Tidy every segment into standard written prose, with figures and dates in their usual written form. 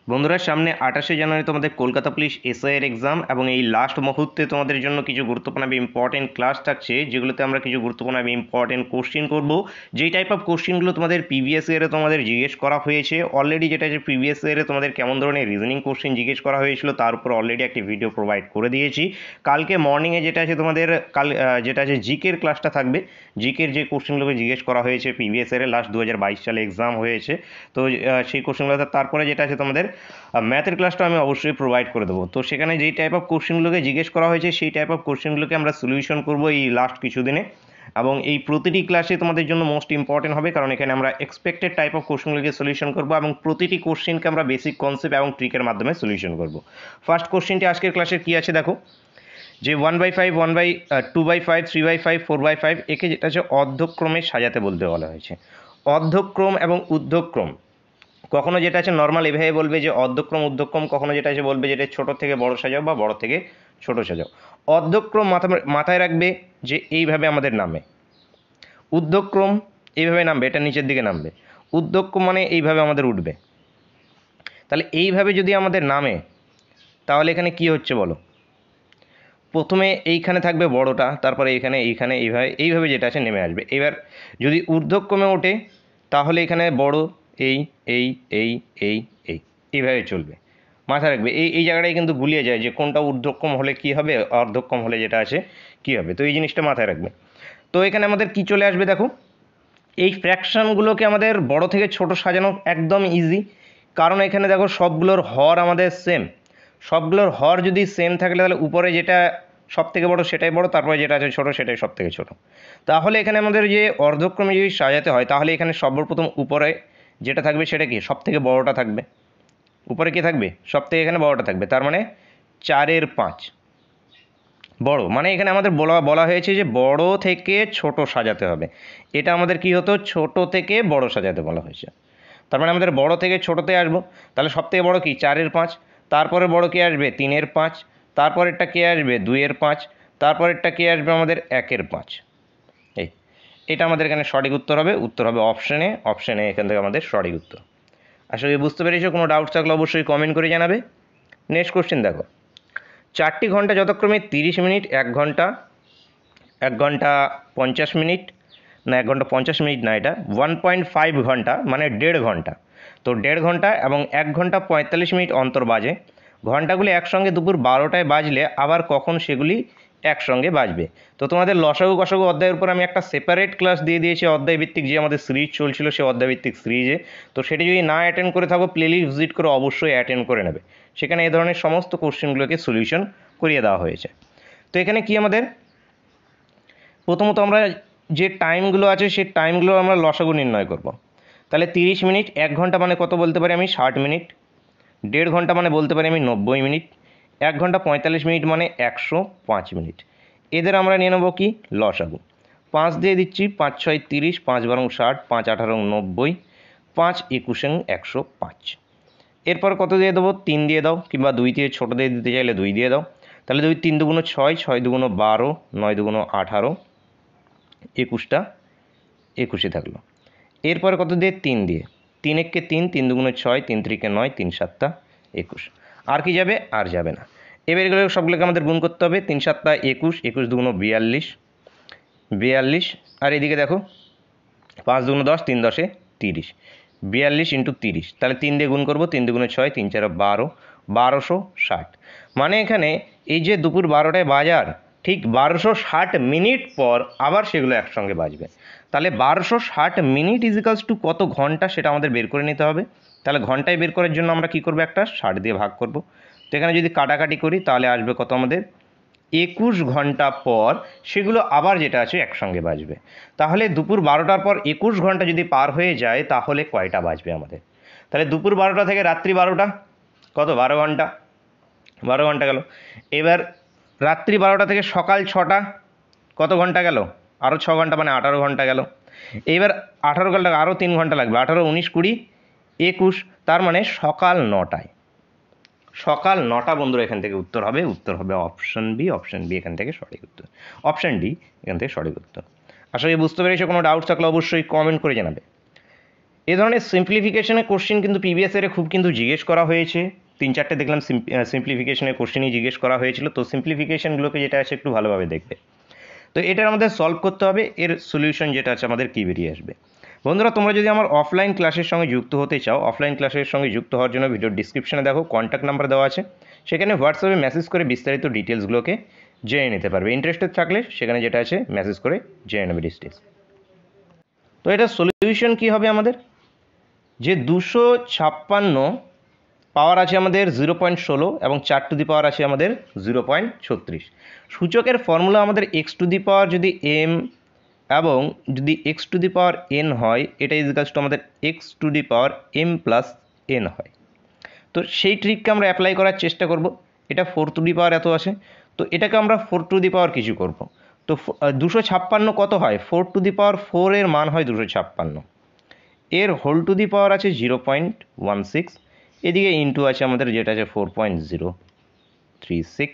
বন্ধুরা, সামনে 28শে জানুয়ারি তোমাদের কলকাতা পুলিশ এসআই এর এক্সাম এবং এই লাস্ট মুহূর্তে তোমাদের জন্য কিছু গুরুত্বপূর্ণ ইম্পর্টেন্ট ক্লাস থাকছে, যেগুলোতে আমরা কিছু গুরুত্বপূর্ণ ইম্পর্টেন্ট কোশ্চিন করব। যেই টাইপ অফ কোশ্চিনগুলো তোমাদের প্রিভিয়াস ইয়ারে তোমাদের জিজ্ঞেস করা হয়েছে অলরেডি, যেটা যে প্রিভিয়াস ইয়ারে তোমাদের কেমন ধরনের রিজনিং কোশ্চিন জিজ্ঞেস করা হয়েছিল তার উপর অলরেডি একটি ভিডিও প্রোভাইড করে দিয়েছি। কালকে মর্নিংয়ে যেটা আছে তোমাদের যেটা আছে জিকের ক্লাসটা থাকবে। জিকের যে কোশ্চেনগুলোকে জিজ্ঞেস করা হয়েছে প্রিভিয়াস ইয়ারে লাস্ট 2022 সালে এক্সাম হয়েছে, তো সেই কোশ্চেনগুলো তারপরে যেটা আছে তোমাদের ম্যাথের ক্লাসটা আমি অবশ্যই প্রোভাইড করে দেবো। তো সেখানে যেই টাইপ অফ কোশ্চেনগুলোকে জিজ্ঞেস করা হয়েছে সেই টাইপ অফ কোশ্চেনগুলোকে আমরা সলিউশন করবো এই লাস্ট কিছুদিনে, এবং এই প্রতিটি ক্লাসে তোমাদের জন্য মোস্ট ইম্পর্টেন্ট হবে, কারণ এখানে আমরা এক্সপেক্টেড টাইপ অফ কোশ্চেনগুলোকে সলিউশন করবো এবং প্রতিটি কোশ্চেনকে আমরা বেসিক কনসেপ্ট এবং ট্রিকের মাধ্যমে সলিউশন করবো। ফার্স্ট কোশ্চেনটি আজকের ক্লাসের কী আছে দেখো, যে 1/5, 2/5, 3/5, 4/5 একে যেটা আছে অর্ধক্রমে সাজাতে বলতে বলা হয়েছে। অর্ধক্রম এবং ঊর্ধ্বক্রম কখনো যেটা আছে নর্মাল এভাবে বলবে যে অর্ধক্রম ঊর্ধ্বক্রম, কখনো যেটা আছে বলবে যেটা ছোট থেকে বড় সাজাও বা বড় থেকে ছোট সাজাও। অর্ধক্রম মাথায় রাখবে যে এইভাবে আমাদের নামে, ঊর্ধ্বক্রম এইভাবে নামবে, এটা নিচের দিকে নামবে। ঊর্ধ্বক্রম মানে এইভাবে আমাদের উঠবে। তাহলে এইভাবে যদি আমাদের নামে, তাহলে এখানে কি হচ্ছে বলো, প্রথমে এইখানে থাকবে বড়টা, তারপরে এইখানে এইভাবে যেটা আছে নেমে আসবে। এবার যদি ঊর্ধ্বক্রমে ওঠে তাহলে এখানে বড় এই এই এই এই এই এইভাবে চলবে। মাথায় রাখবে এই জায়গাটায় কিন্তু গুলিয়ে যায় যে কোনটা ঊর্ধ্বক্রম হলে কি হবে, অর্ধক্রম হলে যেটা আছে কি হবে। তো এই জিনিসটা মাথায় রাখবে। তো এখানে আমাদের কি চলে আসবে দেখো, এই ফ্র্যাকশানগুলোকে আমাদের বড় থেকে ছোট সাজানো একদম ইজি, কারণ এখানে দেখো সবগুলোর হর আমাদের সেম। সবগুলোর হর যদি সেম থাকলে তাহলে উপরে যেটা সব থেকে বড় সেটাই বড়, তারপরে যেটা আছে ছোট সেটাই সব থেকে ছোট। তাহলে এখানে আমাদের যে অর্ধক্রমে যদি সাজাতে হয় তাহলে এখানে সর্বপ্রথম উপরে যেটা থাকবে সেটা কি সব থেকে বড়টা থাকবে। উপরে কি থাকবে, সব থেকে এখানে বড়টা থাকবে, তার মানে 4/5 বড়। মানে এখানে আমাদের বলা হয়েছে যে বড় থেকে ছোট সাজাতে হবে। এটা আমাদের কি হতো, ছোট থেকে বড় সাজাতে বলা হয়েছে। তার মানে আমাদের বড় থেকে ছোটোতে আসবো, তাহলে সব থেকে বড় কি 4/5, তারপরে বড় কে আসবে 3/5, তারপরেরটা কে আসবে 2/5, তারপরেরটা কে আসবে আমাদের 1/5। এটা আমাদের এখানে সঠিক উত্তর হবে। উত্তর হবে অপশানে এখান থেকে আমাদের সঠিক উত্তর। আশা করি বুঝতে পেরেছো। কোনো ডাউট থাকলে অবশ্যই কমেন্ট করে জানাবে। নেক্সট কোশ্চেন দেখো, 4টি ঘন্টা যথাক্রমে 30 মিনিট, 1 ঘন্টা, 1 ঘন্টা 50 মিনিট, না 1 ঘন্টা 50 মিনিট না, এটা 1.5 ঘন্টা মানে 1.5 ঘন্টা। তো 1.5 ঘন্টা এবং 1 ঘন্টা 45 মিনিট অন্তর বাজে। ঘন্টাগুলি একসঙ্গে দুপুর 12টায় বাজলে আবার কখন সেগুলি একসঙ্গে বাজবে। তো তোমাদের লসাগু গসাগু অধ্যায়ের উপর আমি একটা সেপারেট ক্লাস দিয়ে দিয়েছি, অধ্যায়ভিত্তিক যে আমাদের সিরিজ চলছিল সেই অধ্যায়ভিত্তিক সিরিজে। তো সেটি যদি না অ্যাটেন্ড করে থাকো প্লেলিস্ট ভিজিট করে অবশ্যই অ্যাটেন্ড করে নেবে। সেখানে এই ধরনের সমস্ত কোশ্চেনগুলোকে সলিউশন করিয়ে দেওয়া হয়েছে। তো এখানে কি আমাদের প্রথমত আমরা যে টাইমগুলো আছে সেই টাইমগুলো আমরা লসাগু নির্ণয় করব। তাহলে 30 মিনিট, 1 ঘন্টা মানে কত বলতে পারি আমি 60 মিনিট, 1.5 ঘন্টা মানে বলতে পারি আমি 90 মিনিট, 1 ঘন্টা 45 মিনিট মানে 105 মিনিট। এদের আমরা নিয়ে নেবো কি লসাগু। 5 দিয়ে দিচ্ছি, 5 6 30, 5 12 60, 5 18 90, 5 21 105। এরপর কত দিয়ে দেবো, 3 দিয়ে দাও, কিংবা 2 দিয়ে ছোটো দিয়ে দিতে চাইলে 2 দিয়ে দাও। তাহলে 2 3 দুগুণ 6, 6 দুগুণ 12, 9 দুগুণ 18, 21টা 21 থাকলো। এরপরে কত দিয়ে 3 দিয়ে, 3 একে 3, 3 দুগুণ 6, 3 3 9, 3 7 21। আর কি যাবে, আর যাবে না। এবার এগুলো সবগুলোকে আমাদের গুণ করতে হবে। 3 7 21, 21 দুগুণ 42, 42। আর এদিকে দেখো 5 দুগুণ 10, 3 10 30, 42 ইন্টু 30। তাহলে 3 দিয়ে গুণ করবো, 3 দুগুণে 6, 3 4 12, 1260। মানে এখানে এই যে দুপুর 12টায় বাজার ঠিক 1260 মিনিট পর আবার সেগুলো একসঙ্গে বাজবে। তাহলে 1260 মিনিট ইজিক্যালস টু কত ঘন্টা সেটা আমাদের বের করে নিতে হবে। তাহলে ঘন্টায় বের করার জন্য আমরা কি করবো, একটা 60 দিয়ে ভাগ করব। তো এখানে যদি কাটাকাটি করি তাহলে আসবে কত আমাদের 21 ঘন্টা পর সেগুলো আবার যেটা আছে একসঙ্গে বাজবে। তাহলে দুপুর 12টার পর 21 ঘন্টা যদি পার হয়ে যায় তাহলে কয়টা বাজবে আমাদের। তাহলে দুপুর 12টা থেকে রাত্রি 12টা কত, 12 ঘন্টা, 12 ঘন্টা গেল। এবার রাত্রি 12টা থেকে সকাল 6টা কত ঘন্টা গেল, আরও 6 ঘন্টা মানে 18 ঘন্টা গেল। এইবার 18 ঘন্টা আরও 3 ঘন্টা লাগবে, 18 19 20 21, তার মানে সকাল 9টায়। সকাল 9টা বন্ধুরা এখান থেকে উত্তর হবে। উত্তর হবে অপশন বি। অপশন বি এখান থেকে সঠিক উত্তর। অপশন ডি এখান থেকে সঠিক উত্তর। আশা করি বুঝতে পেরেছো। কোনো ডাউট থাকলে অবশ্যই কমেন্ট করে জানাবে। এই ধরনের সিম্পলিফিকেশনের কোশ্চেন কিন্তু প্রিভিয়াস ইয়ারে খুব কিন্তু জিজ্ঞেস করা হয়েছে, 3-4টে দেখলাম সিম্পলিফিকেশনের কোশ্চেনই জিজ্ঞেস করা হয়েছিল। তো সিম্পলিফিকেশনগুলোকে যেটা আছে একটু ভালোভাবে দেখবে। তো এটার আমাদের সলভ করতে হবে, এর সলিউশন যেটা আছে আমাদের কী বেরিয়ে আসবে। বন্ধুরা, তোমরা যদি আমার অফলাইন ক্লাসের সঙ্গে যুক্ত হতে চাও, অফলাইন ক্লাসের সঙ্গে যুক্ত হওয়ার জন্য ভিডিওর ডিসক্রিপশনে দেখো কন্ট্যাক্ট নাম্বার দেওয়া আছে, সেখানে হোয়াটসঅ্যাপে মেসেজ করে বিস্তারিত ডিটেলসগুলোকে জেনে নিতে পারবে। ইন্টারেস্টেড থাকলে সেখানে যেটা আছে মেসেজ করে জেনে নেবে ডিটেলস। তো এটা সলিউশন কী হবে আমাদের, যে 256 পাওয়ার আছে আমাদের 0.16 এবং 4 টু দি পাওয়ার আছে আমাদের 0.36। সূচকের ফর্মুলা আমাদের এক্স টু দি পাওয়ার যদি এম এবং যদি x to the power n হয়, এটা ইজিক্যালস টু আমাদের x to the power m plus n হয়। তো সেই ট্রিককে আমরা অ্যাপ্লাই করার চেষ্টা করব। এটা 4 টু দি পাওয়ার এত আছে, তো এটাকে আমরা 4 টু দি পাওয়ার কিছু করব। তো 256 কত হয়, 4 টু দি পাওয়ার 4 এর মান হয় 256, এর হোল টু দি পাওয়ার আছে 0.16, এদিকে ইন্টু আছে আমাদের যেটা আছে 4.036,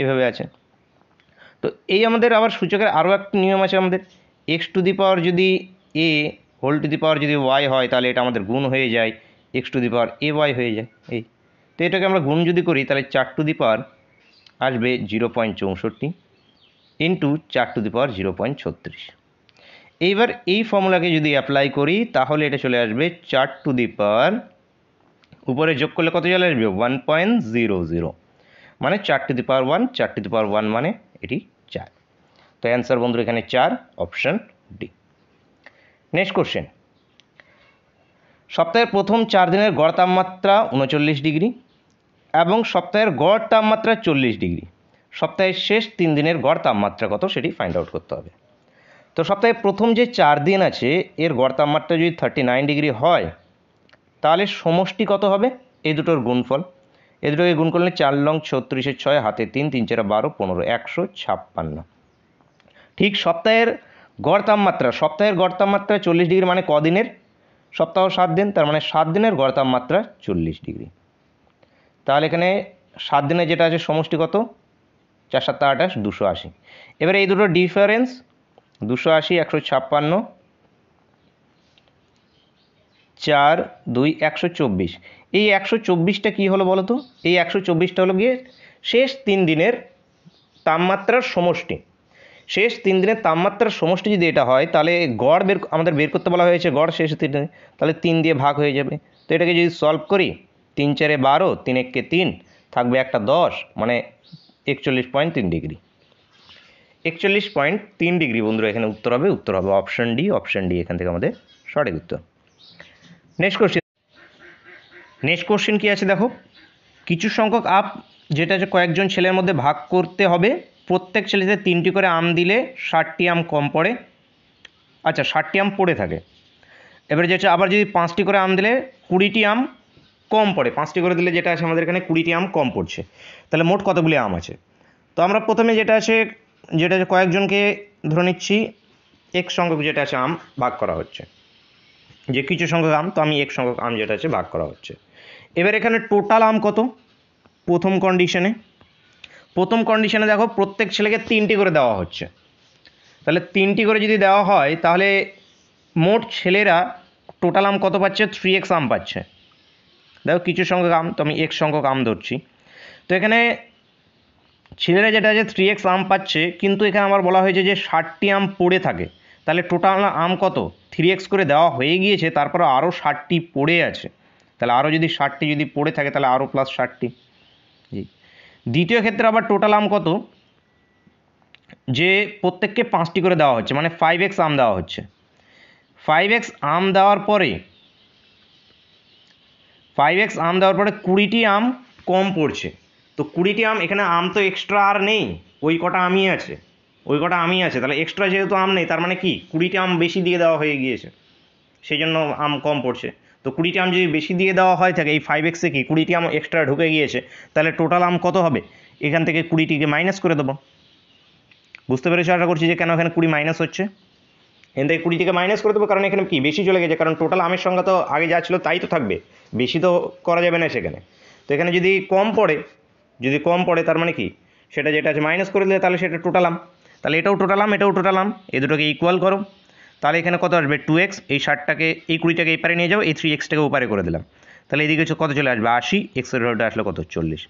এভাবে আছে। তো এই আমাদের আবার সূচকের আরও একটা নিয়ম আছে আমাদের, এক্স টু দি পাওয়ার যদি এ হোল টু দি পাওয়ার যদি ওয়াই হয়, তাহলে এটা আমাদের গুণ হয়ে যায় x to the power a y হয়ে যায়। এই তো এটাকে আমরা গুণ যদি করি, তাহলে 4 টু দি পাওয়ার আসবে 0.64 ইন্টু 4 টু দি পাওয়ার 0.36। এইবার এই ফর্মুলাকে যদি অ্যাপ্লাই করি, তাহলে এটা চলে আসবে 4 টু দি পাওয়ার, উপরে যোগ করলে কত চলে আসবে 1.00, মানে 4 two the power 1, 4 two the পাওয়ার 1 মানে এটি 4। তো অ্যান্সার বন্ধু এখানে 4, অপশন ডি। নেক্সট কোশ্চেন, সপ্তাহের প্রথম 4 দিনের গড় তাপমাত্রা 39 ডিগ্রি এবং সপ্তাহের গড় তাপমাত্রা 40 ডিগ্রি, সপ্তাহের শেষ 3 দিনের গড় তাপমাত্রা কত সেটি ফাইন্ড আউট করতে হবে। তো সপ্তাহের প্রথম যে 4 দিন আছে এর গড় তাপমাত্রা যদি 39 ডিগ্রি হয়, তাহলে সমষ্টি কত হবে, এই দুটোর গুণফল। এই দুটোকে গুণ করলে 4 লং 36, 6 হাতে 3, 3 4 12, 15, 156। ঠিক সপ্তাহের গড় তাপমাত্রা, সপ্তাহের গড় তাপমাত্রা 40 ডিগ্রি মানে কদিনের, সপ্তাহ 7 দিন, তার মানে 7 দিনের গড় তাপমাত্রা 40 ডিগ্রি। তাহলে এখানে 7 দিনে যেটা আছে সমষ্টি কত, 4 7 28, 280। এবারে এই দুটো ডিফারেন্স 280, 156, 4 2 124। এই 124টা কী হলো বলো তো, এই 124টা হলো গিয়ে শেষ 3 দিনের তাপমাত্রার সমষ্টি। শেষ 3 দিনের তাপমাত্রার সমষ্টি যদি এটা হয়, তাহলে গড় আমাদের বের করতে বলা হয়েছে গড় শেষ 3 দিনে, তাহলে 3 দিয়ে ভাগ হয়ে যাবে। তো এটাকে যদি সলভ করি, 3 4 12, 3 1 3, থাকবে একটা 10, মানে 41.3 ডিগ্রি। 41.3 ডিগ্রি বন্ধুরা এখানে উত্তর হবে অপশন ডি। অপশন ডি এখান থেকে আমাদের সঠিক উত্তর। নেক্সট কোশ্চেন কি আছে দেখো, কিছু সংখ্যক আপ যেটা আছে কয়েকজন ছেলের মধ্যে ভাগ করতে হবে, প্রত্যেক ছেলেতে 3টি করে আম দিলে 60টি আম কম পড়ে, আচ্ছা 60টি আম পড়ে থাকে। এবারে যেটা আবার যদি 5টি করে আম দিলে 20টি আম কম পড়ে, 5টি করে দিলে যেটা আছে আমাদের এখানে 20টি আম কম পড়ছে, তাহলে মোট কতগুলি আম আছে। তো আমরা প্রথমে যেটা আছে কয়েকজনকে ধরে নিচ্ছি, এক সংখ্যক যেটা আছে আম ভাগ করা হচ্ছে, যে কিছু সংখ্যক আম, তো আমি এক সংখ্যক আম যেটা আছে ভাগ করা হচ্ছে। এবার এখানে টোটাল আম কত, প্রথম কন্ডিশনে দেখো প্রত্যেক ছেলেকে 3টি করে দেওয়া হচ্ছে, তাহলে 3টি করে যদি দেওয়া হয়, তাহলে মোট ছেলেরা টোটাল আম কত পাচ্ছে, 3x আম পাচ্ছে। দেখো কিছু সংখ্যক আম, তো আমি এক সংখ্যক আম ধরছি। তো এখানে ছেলেরা যেটা আছে 3x আম পাচ্ছে, কিন্তু এখানে আমার বলা হয়েছে যে 60টি আম পড়ে থাকে, তাহলে টোটাল আম কত, 3x করে দেওয়া হয়ে গিয়েছে, তারপরে আরও 60টি পড়ে আছে, তাহলে আরও যদি 60টি যদি পড়ে থাকে, তাহলে আরও প্লাস 60টি। জি, দ্বিতীয় ক্ষেত্রে আবার টোটাল আম কত, যে প্রত্যেককে 5টি করে দেওয়া হচ্ছে, মানে 5x আম দেওয়া হচ্ছে। 5x আম দেওয়ার পরে 20টি আম কম পড়ছে, তো 20টি আম, এখানে আম তো এক্সট্রা আর নেই, ওই কটা আমই আছে, তাহলে এক্সট্রা যেহেতু আম নেই, তার মানে কি 20টি আম বেশি দিয়ে দেওয়া হয়ে গিয়েছে, সেই জন্য আম কম পড়ছে। তো 20টি আম যদি বেশি দিয়ে দেওয়া হয় থাকে, এই 5x-এ কি 20টি আম এক্সট্রা ঢুকে গিয়েছে, তাহলে টোটাল আম কত হবে, এখান থেকে 20টিকে মাইনাস করে দেবো। বুঝতে পেরেছো আশা করছি যে কেন এখানে 20 মাইনাস হচ্ছে, এখান থেকে 20 থেকে মাইনাস করে দেবো, কারণ এখানে কি বেশি চলে গেছে, কারণ টোটাল আমের সংখ্যা তো আগে যা ছিল তাই তো থাকবে, বেশি তো করা যাবে না সেখানে। তো এখানে যদি কম পড়ে তার মানে কি, সেটা যেটা আছে মাইনাস করে দিলে, তাহলে সেটা টোটাল আম, তাহলে এটাও টোটাল আম, এই দুটোকে ইকুয়াল করো, তাহলে এখানে কত আসবে 2x, এই 60টাকে এই 20টাকে এই পারে নিয়ে যাও, এই 3xটাকে ওপারে করে দিলাম, তাহলে এদিকে কত চলে আসবে 80, এক্সের ভ্যালুটা আসলে কত 40।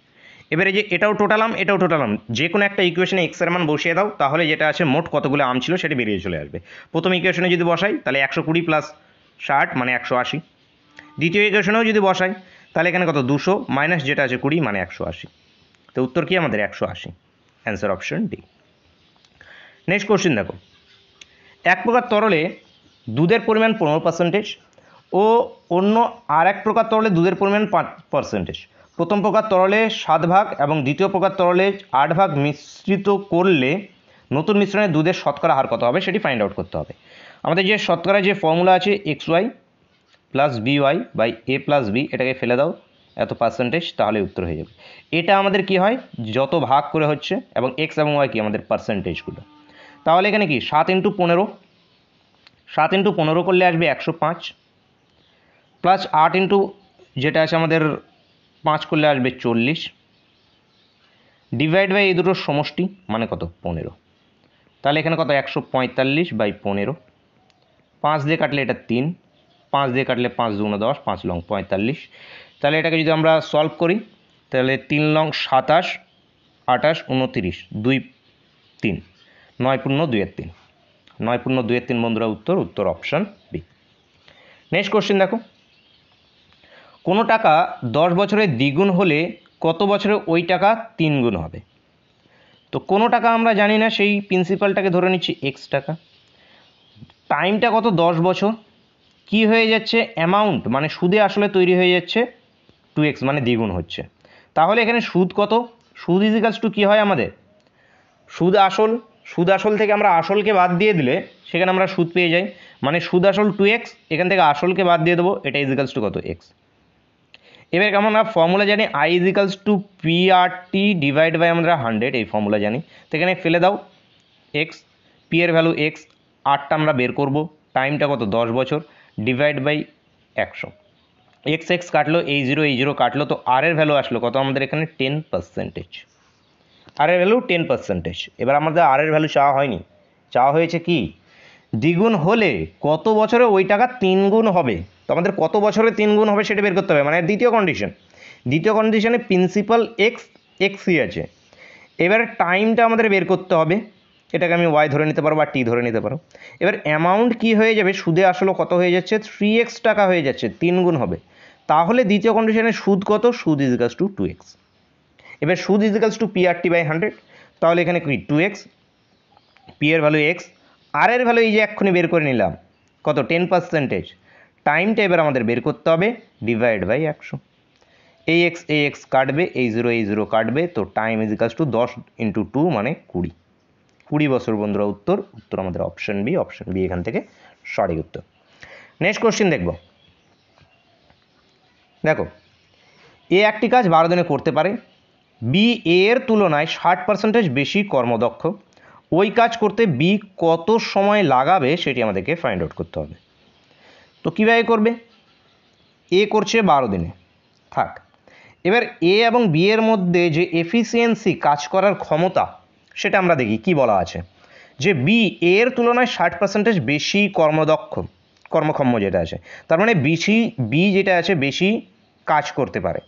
এবারে যে এটাও টোটালাম এটাও টোটালাম, যে কোনো একটা ইকুয়েশনে এক্সের মান বসিয়ে দাও, তাহলে যেটা আছে মোট কতগুলো আম ছিল সেটা বেরিয়ে চলে আসবে। প্রথম ইকুয়েশনে যদি বসাই তাহলে 120 প্লাস 60 মানে 180, দ্বিতীয় ইকুয়েশনেও যদি বসাই তাহলে এখানে কত 200 মাইনাস যেটা আছে 20 মানে 180, তো উত্তর কি আমাদের 180, answer option D. Next question দেখো, এক প্রকার তরলে দুধের পরিমাণ 15% ও অন্য আর এক প্রকার তরলে দুধের পরিমাণ 5%। প্রথম প্রকার তরলে 7 ভাগ এবং দ্বিতীয় প্রকার তরলে 8 ভাগ মিশ্রিত করলে নতুন মিশ্রণে দুধের শতকরা হার কত হবে সেটি ফাইন্ড আউট করতে হবে। আমাদের যে শতকরা যে ফর্মুলা আছে XY plus BY by A plus B, এটাকে ফেলে দাও এত পার্সেন্টেজ, তাহলে উত্তর হয়ে যাবে। এটা আমাদের কি হয় যত ভাগ করে হচ্ছে, এবং X এবং Y কি আমাদের পার্সেন্টেজগুলো, তাহলে এখানে কি 7 × 15, 7 × 15 করলে আসবে 105 প্লাস 8 ইন্টু যেটা আছে আমাদের 5 করলে আসবে 40, ডিভাইড বাই এই দুটোর সমষ্টি মানে কত 15, তাহলে এখানে কত 145 বাই 15, 5 দিয়ে কাটলে এটা 3, 5 দিয়ে কাটলে 5 2 10, 5 লং 45, তাহলে এটাকে যদি আমরা সলভ করি তাহলে 3 লং 27, 28 29, 2 3, 9 পূর্ণ 2 এর 3, 9 পূর্ণ 2 এর 3 বন্ধুরা উত্তর অপশন বি। নেক্সট কোশ্চেন দেখো, কোনো টাকা 10 বছরে দ্বিগুণ হলে কত বছরে ওই টাকা 3 গুণ হবে। তো কোনো টাকা আমরা জানি না, সেই প্রিন্সিপালটাকে ধরে নিচ্ছি x টাকা, টাইমটা কত 10 বছর, কি হয়ে যাচ্ছে অ্যামাউন্ট মানে সুদে আসলে তৈরি হয়ে যাচ্ছে 2x মানে দ্বিগুণ হচ্ছে, তাহলে এখানে সুদ কত, সুদ ইজিক্যালস টু কী হয় আমাদের সুদ আসল থেকে আমরা আসলকে বাদ দিয়ে দিলে সেখানে আমরা সুদ পেয়ে যাই, মানে সুদ আসল 2x, এখান থেকে আসলকে বাদ দিয়ে দেবো, এটা ইজিক্যালস টু কত x। এবার আমরা ফর্মুলা জানি I is equals to PRT divide by আমরা 100, এই ফর্মুলা জানি, তো এখানে ফেলে দাও x, p এর ভ্যালু x, 8টা আমরা বের করব, টাইমটা কত 10 বছর, ডিভাইড বাই 100, x কাটলো, এই 0 কাটলো, তো r এর ভ্যালু আসলো কত আমাদের এখানে 10%, r এর ভ্যালু 10%। এবার আমাদের r এর ভ্যালু চাওয়া হয়নি, চাওয়া হয়েছে কি দ্বিগুণ হলে কত বছরে ওই টাকা 3 গুণ হবে, তো আমাদের কত বছরে 3 গুণ হবে সেটা বের করতে হবে, মানে দ্বিতীয় কন্ডিশনে প্রিন্সিপাল xই আছে, এবারে টাইমটা আমাদের বের করতে হবে, এটাকে আমি y ধরে নিতে পারো বা t ধরে নিতে পারো। এবার অ্যামাউন্ট কি হয়ে যাবে, সুদে আসলে কত হয়ে যাচ্ছে 3x টাকা হয়ে যাচ্ছে, 3 গুণ হবে, তাহলে দ্বিতীয় কন্ডিশনে সুদ কত, সুদ ইজিক্যালস টু 2x। এবার সুদ ইজিক্যালস টু PRT বাই 100, তাহলে এখানে কি 2x, p এর ভ্যালু x, r এর ভ্যালু এই যে এক্ষুনি বের করে নিলাম কত 10%, টাইমটা এবার আমাদের বের করতে হবে ডিভাইড বাই 100, এই x কাটবে, এই 0 কাটবে, তো টাইম ইজিক্যালস টু 10 × 2 মানে 20 বছর বন্ধুরা উত্তর আমাদের অপশন বি এখান থেকে সঠিক উত্তর। নেক্সট কোশ্চেন দেখো, এ একটি কাজ 12 দিনে করতে পারে, বি এর তুলনায় 60% বেশি কর্মদক্ষ, ওই কাজ করতে বি কত সময় লাগাবে সেটি আমাদেরকে ফাইন্ড আউট করতে হবে। তো কীভাবে করবে, এ করছে 12 দিনে, থাক, এবার এ এবং বি এর মধ্যে যে এফিসিয়েন্সি কাজ করার ক্ষমতা সেটা আমরা দেখি কি বলা আছে, যে বি এর তুলনায় 60% বেশি কর্মক্ষম যেটা আছে, তার মানে বি যেটা আছে বেশি কাজ করতে পারে,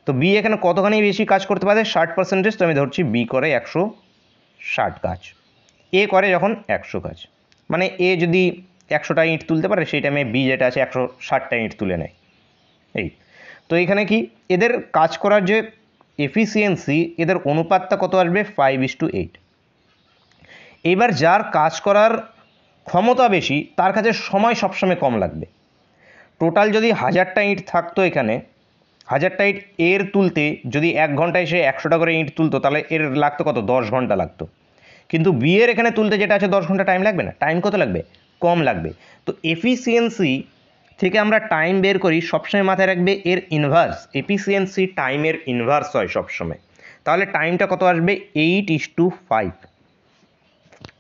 তো বি এখানে কতখানি বেশি কাজ করতে পারে 60%, তো আমি ধরছি বি করে 160 কাজ, এ করে যখন 100 কাজ, মানে এ যদি 100টা ইঁট তুলতে পারে সেই টাইমে বি যেটা আছে 160টা ইঁট তুলে নেয়, এই তো এখানে কি এদের কাজ করার যে এফিসিয়েন্সি এদের অনুপাতটা কত আসবে 5:8। এবার যার কাজ করার ক্ষমতা বেশি তার কাছে সময় সবসময় কম লাগবে, টোটাল যদি 1000টা ইঁট থাকতো এখানে, 1000টা ইঁট এর তুলতে যদি 1 ঘন্টায় সে 100টা করে ইঁট তুলতো তাহলে এর লাগতো কত 10 ঘন্টা লাগতো, কিন্তু বি এর এখানে তুলতে যেটা আছে 10 ঘন্টা টাইম লাগবে না, টাইম কত লাগবে কম লাগবে, তো এফিসিয়েন্সি থেকে আমরা টাইম বের করি, সবসময় মাথায় রাখবে এর ইনভার্স, এফিসিয়েন্সি টাইমের ইনভার্স হয় সবসময়, তাহলে টাইমটা কত আসবে 8:5,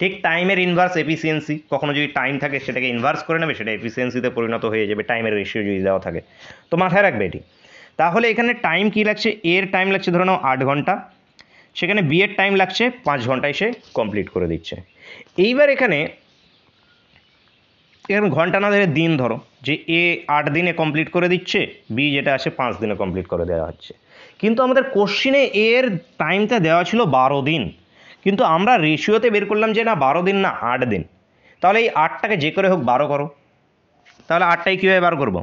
ঠিক টাইমের ইনভার্স এফিসিয়েন্সি, কখনো যদি টাইম থাকে সেটাকে ইনভার্স করে নেবে, সেটা এফিসিয়েন্সিতে পরিণত হয়ে যাবে টাইমের রেশিও যদি দেওয়া থাকে, তো মাথায় রাখবে এটি। তাহলে এখানে টাইম কি লাগছে, এর টাইম লাগছে ধরে নাও 8 ঘন্টা, সেখানে বি এর টাইম লাগছে 5 ঘন্টায় সে কমপ্লিট করে দিচ্ছে। এইবার এখানে এখানে ঘন্টা না ধরে দিন ধরো, যে এ 8 দিনে কমপ্লিট করে দিচ্ছে, বি যেটা আছে 5 দিনে কমপ্লিট করে দেওয়া হচ্ছে। কিন্তু আমাদের কোশ্চিনে এর টাইমটা দেওয়া ছিল 12 দিন, কিন্তু আমরা রেশিওতে বের করলাম যে না 12 দিন না 8 দিন। তাহলে এই 8টাকে যে করে হোক 12 করো। তাহলে 8টাই কীভাবে বার করবো?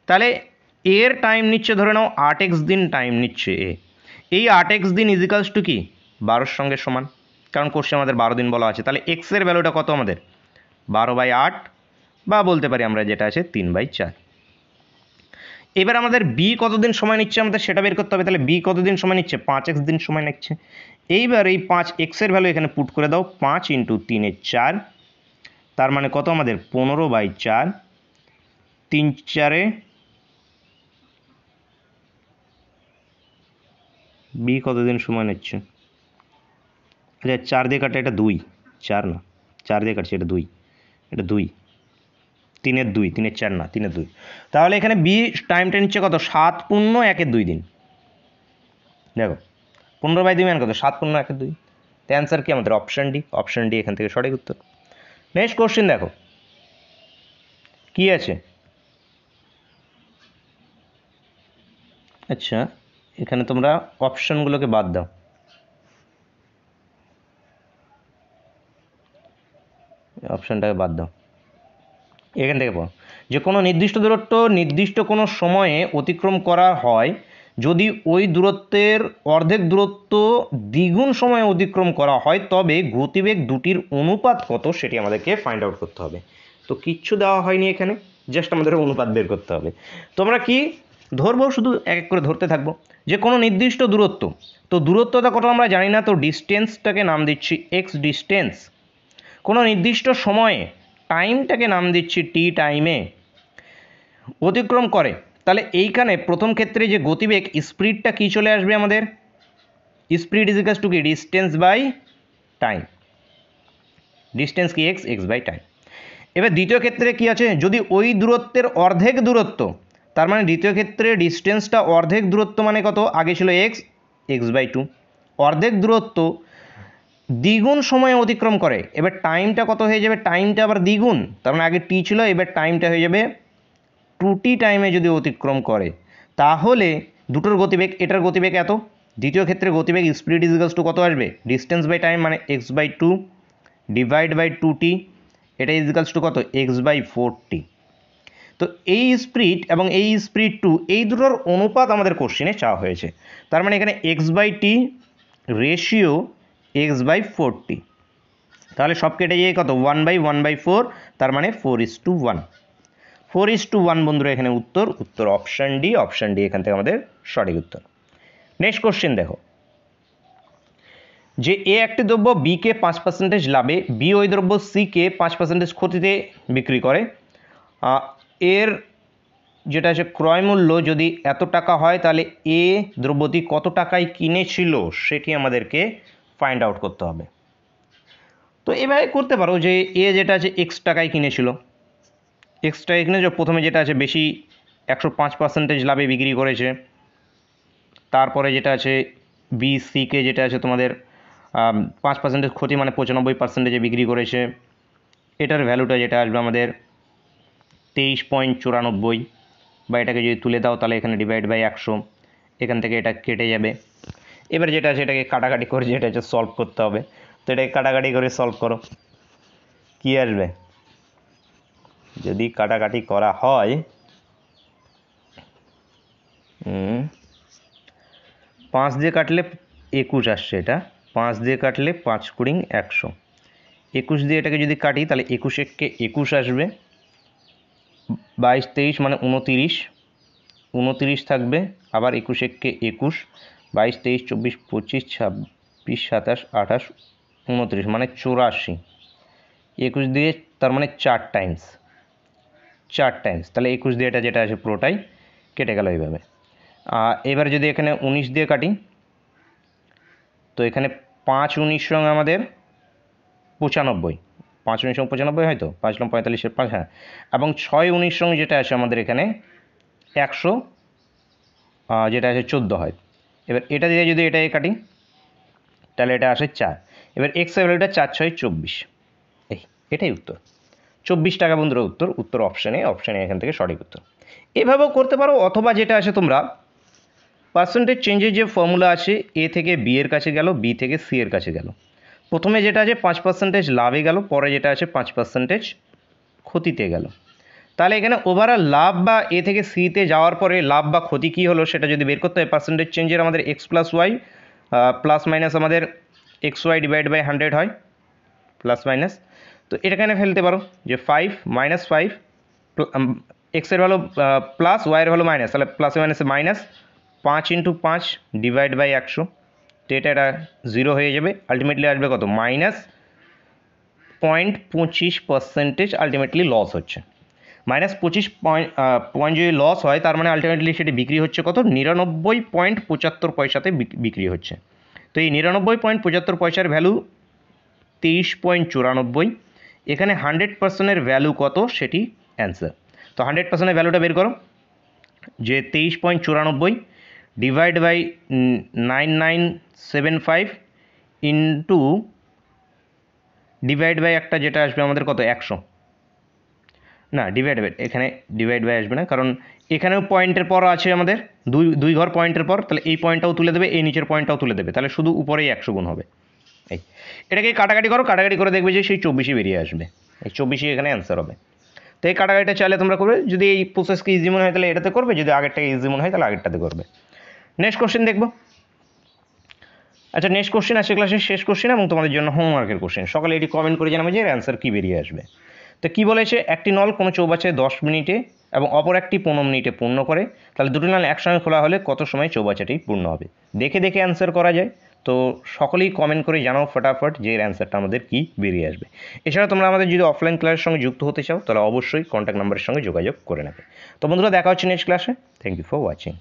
তাহলে এর টাইম নিচ্ছে ধরে নাও 8x দিন টাইম নিচ্ছে এ। এই 8x দিন ইজিক্যালস টু কি 12-র সঙ্গে সমান, কারণ কোশ্চেন আমাদের 12 দিন বলা আছে। তাহলে এক্সের ভ্যালুটা কত আমাদের 12/8, বা বলতে পারি আমরা যেটা আছে 3/4। এবার আমাদের বি কতদিন সময় নিচ্ছে আমাদের সেটা বের করতে হবে। তাহলে বি কতদিন সময় নিচ্ছে 5x দিন সময় নিচ্ছে। এইবার এই 5x-এর ভ্যালু এখানে পুট করে দাও, 5 × 3 = 4, তার মানে কত আমাদের 15/4, 3 4 বি কতদিন সময় নিচ্ছে? আচ্ছা 4 দিয়ে কাটে, এটা 2, 4 না, 4 দিয়ে কাটছে, এটা 2, এটা 2, 3-এর 2, 3-এর 4 না, 3-এর 2। তাহলে এখানে বি টাইমটা নিচ্ছে কত 7 পূর্ণ 1-এর 2 দিন। দেখো 15/2 মান কত 7 পূর্ণ 1-এর 2। তো অ্যান্সার কি আমাদের অপশান ডি। অপশান ডি এখান থেকে সঠিক উত্তর। নেক্সট কোশ্চেন দেখো কি আছে। আচ্ছা এখানে তোমরা অপশানগুলোকে বাদ দাও। অপশানটাকে বাদ দাও, এখান থেকে পড়ো যে কোনো নির্দিষ্ট দূরত্ব নির্দিষ্ট কোনো সময়ে অতিক্রম করা হয় যদি ওই দূরত্বের অর্ধেক দূরত্ব দ্বিগুণ সময়ে অতিক্রম করা হয়, তবে গতিবেগ দুটির অনুপাত কত সেটি আমাদেরকে ফাইন্ড আউট করতে হবে। তো কিচ্ছু দেওয়া হয়নি এখানে, জাস্ট আমাদের অনুপাত বের করতে হবে। তোমরা কি ধরবো, শুধু এক এক করে ধরতে থাকবো। যে কোনো নির্দিষ্ট দূরত্ব, তো দূরত্বটা কত আমরা জানি না, তো ডিস্টেন্সটাকে নাম দিচ্ছি এক্স ডিস্টেন্স। কোনো নির্দিষ্ট সময়ে টাইমটাকে নাম দিচ্ছি টি টাইমে অতিক্রম করে। তাহলে এইখানে প্রথম ক্ষেত্রে যে গতিবেগ স্পিডটা কী চলে আসবে আমাদের, স্পিড ইজ ইকুয়ালস টু কি ডিস্টেন্স বাই টাইম। ডিস্টেন্স কি এক্স, এক্স বাই টাইম। এবার দ্বিতীয় ক্ষেত্রে কি আছে, যদি ওই দূরত্বের অর্ধেক দূরত্ব, তার মানে দ্বিতীয় ক্ষেত্রে ডিস্টেন্সটা অর্ধেক দূরত্ব মানে কত, আগে ছিল এক্স, এক্স বাই 2, অর্ধেক দূরত্ব দ্বিগুণ সময় অতিক্রম করে। এবার টাইমটা কত হয়ে যাবে, টাইমটা আবার দ্বিগুণ, তার মানে আগে টি ছিল, এবার টাইমটা হয়ে যাবে 2t টাইমে যদি অতিক্রম করে, তাহলে দুটোর গতিবেগ, এটার গতিবেগ এত, দ্বিতীয় ক্ষেত্রে গতিবেগ স্পিড ইজ ইকুয়ালস টু কত আসবে, ডিস্টেন্স বাই টাইম মানে x by 2 divide by 2t, এটা ইজ ইকুয়ালস টু কত এক্স বাই 4t। তো এই স্পিড এবং এই স্পিড 2 এই দুটোর অনুপাত আমাদের কোশ্চেনে চাওয়া হয়েছে। তার মানে এখানে x by t ratio x by 4t, তাহলে সব কেটে গিয়ে কত 1/1/4, তার মানে 4:1। 4:1 বন্ধুরা এখানে উত্তর, উত্তর অপশান ডি। অপশান ডি এখান থেকে আমাদের সঠিক উত্তর। নেক্সট কোশ্চেন দেখো, যে এ একটি দ্রব্য বিকে 5% লাভে, বি ওই দ্রব্য সিকে 5% ক্ষতিতে বিক্রি করে। এর যেটা আছে ক্রয় মূল্য যদি এত টাকা হয়, তাহলে এ দ্রব্যটি কত টাকায় কিনেছিল সেটি আমাদেরকে ফাইন্ড আউট করতে হবে। তো এভাবে করতে পারো যে এ যেটা আছে এক্স টাকায় কিনেছিল, এক্সট্রা এখানে যে প্রথমে যেটা আছে বেশি 105% লাভে বিক্রি করেছে। তারপরে যেটা আছে বি সিকে যেটা আছে তোমাদের 5% ক্ষতি মানে 95%-এ বিক্রি করেছে। এটার ভ্যালুটা যেটা আসবে আমাদের 23.94, বা এটাকে যদি তুলে দাও তাহলে এখানে ডিভাইড বাই 100, এখান থেকে এটা কেটে যাবে। এবার যেটা আছে এটাকে কাটাকাটি করে যেটা আছে সলভ করতে হবে। তো এটাকে কাটাকাটি করে সলভ করো, কী আসবে, যদি কাটাকাটি করা হয় 5 দিয়ে কাটলে 21 আসছে, এটা 5 দিয়ে কাটলে 5 × 100, 21 দিয়ে এটাকে যদি কাটি তাহলে 21 21 আসবে, 22 23 মানে 29, 29 থাকবে, আবার 21 21, 22 23 24 25 26 27 28 29 মানে 84, 21 দিয়ে তার মানে 4 টাইমস, তাহলে 21 দিয়ে এটা যেটা আছে পুরোটাই কেটে গেল এইভাবে। এবার যদি এখানে 19 দিয়ে কাটি, তো এখানে 5 19 সঙ্গে আমাদের 95, 5 19 সঙ্গে 95 হয়তো 5 লম 45-এর 5, হ্যাঁ, এবং 6 19 সঙ্গে যেটা আছে আমাদের এখানে 100, যেটা আছে 14 হয়। এবার এটা দিয়ে যদি এটাকে কাটি তাহলে এটা আসে 4। এবার এক্স এর ভ্যালুটা 4 6 24, এটাই উত্তর। 24 টাকা বন্ধুরা উত্তর অপশানে এখান থেকে সঠিক উত্তর। এভাবেও করতে পারো, অথবা যেটা আছে তোমরা পার্সেন্টেজ চেঞ্জের যে ফর্মুলা আছে, এ থেকে বি এর কাছে গেল, বি থেকে সি এর কাছে গেল, প্রথমে যেটা আছে 5% লাভে গেল, পরে যেটা আছে 5% ক্ষতিতে গেল। তাহলে এখানে ওভারঅল লাভ বা এ থেকে সিতে যাওয়ার পরে লাভ বা ক্ষতি কী হলো সেটা যদি বের করতে হয়, পার্সেন্টেজ চেঞ্জের আমাদের x plus y plus minus আমাদের এক্স ওয়াই ডিভাইড বাই 100 হয়, প্লাস মাইনাস। তো এটা এখানে ফেলতে পারো যে 5 মাইনাস 5, এক্সের ভ্যালু প্লাস ওয়াইয়ের ভ্যালু মাইনাস, তাহলে প্লাসে মাইনাসে মাইনাস 5 × 5 ডিভাইড বাই 100, তো এটা 0 হয়ে যাবে। আলটিমেটলি আসবে কত? -0.25% আলটিমেটলি লস হচ্ছে। -25 পয়েন্ট যদি লস হয়, তার মানে আলটিমেটলি সেটি বিক্রি হচ্ছে কত? 99.75 পয়সাতে বিক্রি হচ্ছে। তো এই 99.75 পয়সার ভ্যালু 23.94। এখানে 100%-এর ভ্যালু কত সেটি অ্যান্সার। তো 100%-এর ভ্যালুটা বের করো, যে 23.94 divide by 9975 into divide by একটা যেটা আসবে আমাদের কত? 100 না, ডিভাইড বাই, এখানে ডিভাইড বাই আসবে না, কারণ এখানেও পয়েন্টের পর আছে আমাদের দুই ঘর পয়েন্টের পর, তাহলে এই পয়েন্টটাও তুলে দেবে, এই নিচের পয়েন্টটাও তুলে দেবে, তাহলে শুধু উপরেই 100 গুণ হবে। এই এটাকে কাটাকাটি করো, কাটাকাটি করে দেখবে যে সেই 24ই বেরিয়ে আসবে। এই 24ই এখানে অ্যান্সার হবে। তো এই কাটাকাটিটা চাইলে তোমরা করবে, যদি এই প্রসেসকে ইজি মনে হয় তাহলে এটাতে করবে, যদি আগেরটাকে ইজি মনে হয় তাহলে আগেরটাতে করবে। নেক্সট কোশ্চেন দেখবো। আচ্ছা, নেক্সট কোশ্চেন আছে ক্লাসের শেষ কোশ্চেন এবং তোমাদের জন্য হোমওয়ার্কের কোশ্চেন। সকালে এটি কমেন্ট করে জানাবে যে এর অ্যান্সার কী বেরিয়ে আসবে। তো কী বলেছে? একটি নল কোনো চৌবাচ্চায় 10 মিনিটে এবং অপর একটি 15 মিনিটে পূর্ণ করে, তাহলে দুটি নল একসঙ্গে খোলা হলে কত সময় চৌবাচ্চাটি পূর্ণ হবে? দেখে দেখে অ্যান্সার করা যায়। তো সকলেই কমেন্ট করে জানাও ফটাফট যে এর অ্যান্সারটা আমাদের কী বেরিয়ে আসবে। এছাড়া তোমরা আমাদের যদি অফলাইন ক্লাসের সঙ্গে যুক্ত হতে চাও তাহলে অবশ্যই কন্ট্যাক্ট নাম্বারের সঙ্গে যোগাযোগ করে নেবে। তো বন্ধুরা, দেখা হচ্ছে নেক্সট ক্লাসে। Thank you for watching.